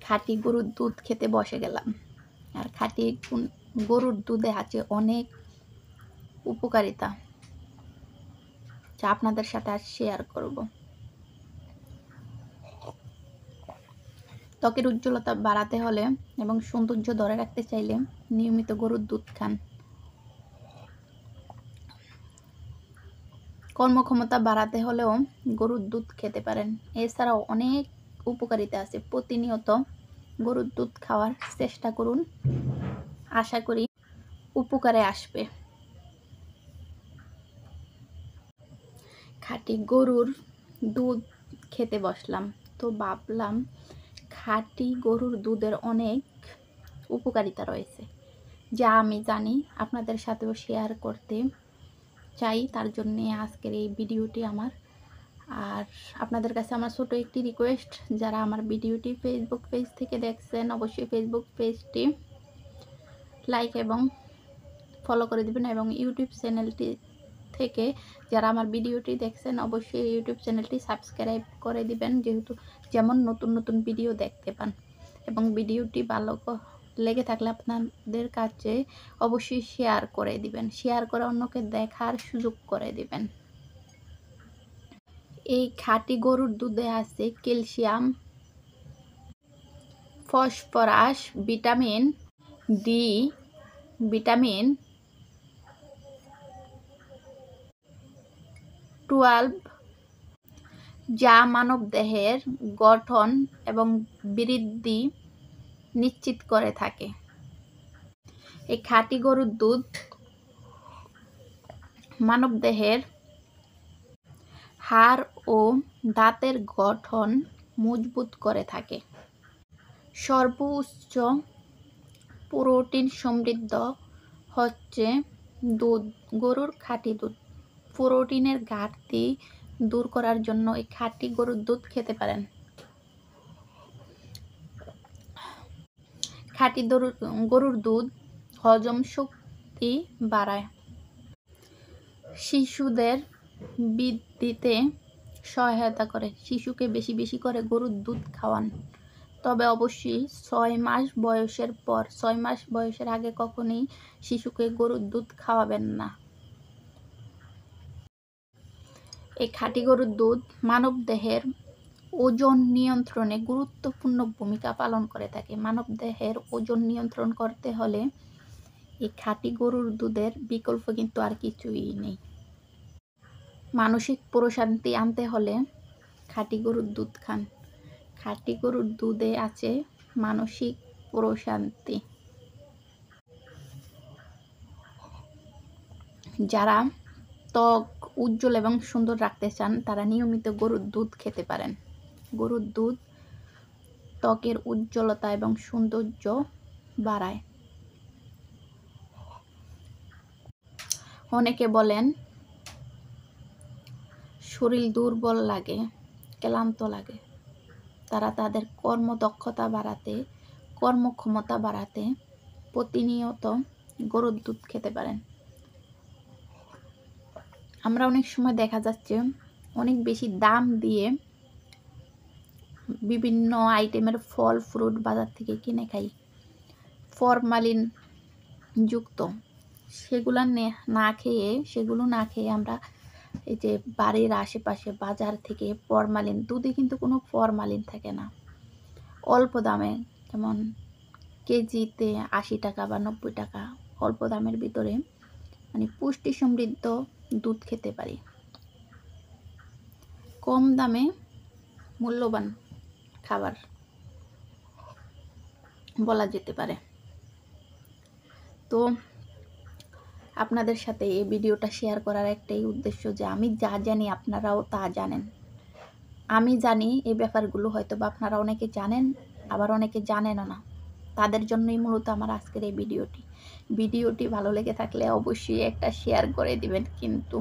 খাঁটি গরুর দুধ খেতে বসে গেলাম। আর খাঁটি গরুর দুধে আছে অনেক উপকারিতা, যা আপনাদের সাথে আজ শেয়ার করব। ত্বকের উজ্জ্বলতা বাড়াতে হলে এবং সৌন্দর্য ধরে রাখতে চাইলে নিয়মিত গরুর দুধ খান। কর্মক্ষমতা বাড়াতে হলেও গরুর দুধ খেতে পারেন। এছাড়াও অনেক উপকারিতা আছে। প্রতিনিয়ত গরুর দুধ খাওয়ার চেষ্টা করুন, আশা করি উপকারে আসবে। খাঁটি গরুর দুধ খেতে বসলাম, তো ভাবলাম খাঁটি গরুর দুধের অনেক উপকারিতা রয়েছে, যা আমি জানি আপনাদের সাথেও শেয়ার করতে চাই। তার জন্যে আজকের এই ভিডিওটি আমার। আর আপনাদের কাছে আমার ছোট একটি রিকোয়েস্ট, যারা আমার ভিডিওটি ফেসবুক পেজ থেকে দেখছেন অবশ্যই ফেসবুক পেজটি লাইক এবং ফলো করে দেবেন, এবং ইউটিউব চ্যানেলটি থেকে যারা আমার ভিডিওটি দেখছেন অবশ্যই ইউটিউব চ্যানেলটি সাবস্ক্রাইব করে দিবেন, যেহেতু যেমন নতুন নতুন ভিডিও দেখতে পান। এবং ভিডিওটি ভালো লেগে থাকলে আপনাদের কাছে অবশ্যই শেয়ার করে দিবেন, শেয়ার করে অন্যকে দেখার সুযোগ করে দিবেন। এই খাঁটি গরুর দুধে আছে calcium, phosphorus, vitamin D, vitamin 12, যা মানব দেহের গঠন এবং বৃদ্ধি নিশ্চিত করে থাকে। এই খাঁটি গরুর দুধ মানব দেহের হাড় ও দাঁতের গঠন মজবুত করে থাকে। সর্বোচ্চ প্রোটিন সমৃদ্ধ হচ্ছে দুধ, গরুর খাঁটি দুধ। প্রোটিনের ঘাটতি দূর করার জন্য এই খাঁটি গরুর দুধ খেতে পারেন। খাঁটি গরুর দুধ হজম শক্তি বাড়ায়, শিশুদের বৃদ্ধিতে সহায়তা করে। শিশুকে বেশি বেশি করে গরুর দুধ খাওয়ান, তবে অবশ্যই 6 মাস বয়সের পর। 6 মাস বয়সের আগে কখনোই শিশুকে গরুর দুধ খাওয়াবেন না। এই খাঁটি গরুর দুধ মানব দেহের ওজন নিয়ন্ত্রণে গুরুত্বপূর্ণ ভূমিকা পালন করে থাকে। মানব দেহের ওজন নিয়ন্ত্রণ করতে হলে এই খাঁটি গরুর দুধের বিকল্প কিন্তু আর কিছুই নেই। মানসিক প্রশান্তি আনতে হলে খাঁটি গরুর দুধ খান। খাঁটি গরুর দুধে আছে মানসিক প্রশান্তি। যারা ত্বক উজ্জ্বল এবং সুন্দর রাখতে চান তারা নিয়মিত গরুর দুধ খেতে পারেন। গরুর দুধ ত্বকের উজ্জ্বলতা এবং সৌন্দর্য বাড়ায়। অনেকে বলেন শরীর দুর্বল লাগে, ক্লান্ত লাগে। তারা তাদের কর্মদক্ষতা বাড়াতে, কর্মক্ষমতা বাড়াতে প্রতিনিয়ত গরুর দুধ খেতে পারেন। আমরা অনেক সময় দেখা যাচ্ছে অনেক বেশি দাম দিয়ে বিভিন্ন আইটেমের ফল ফ্রুট বাজার থেকে কিনে খাই, ফরমালিন যুক্ত। সেগুলো না খেয়ে আমরা এই যে বাড়ির আশেপাশে বাজার থেকে ফরমালিন, দুধে কিন্তু কোনো ফরমালিন থাকে না। অল্প দামে, যেমন কেজিতে 80 টাকা বা 90 টাকা, অল্প দামের ভিতরে মানে পুষ্টি সমৃদ্ধ দুধ খেতে পারি। কম দামে মূল্যবান খাবার বলা যেতে পারে। তো আপনাদের সাথে এই ভিডিওটা শেয়ার করার একটাই উদ্দেশ্য, যে আমি যা জানি আপনারাও তা জানেন। আমি জানি এই ব্যাপারগুলো হয়তো বা আপনারা অনেকে জানেন, আবার অনেকে জানেনও না। তাদের জন্যই মূলত আমার আজকের এই ভিডিওটি ভালো লেগে থাকলে অবশ্যই একটা শেয়ার করে দিবেন কিন্তু।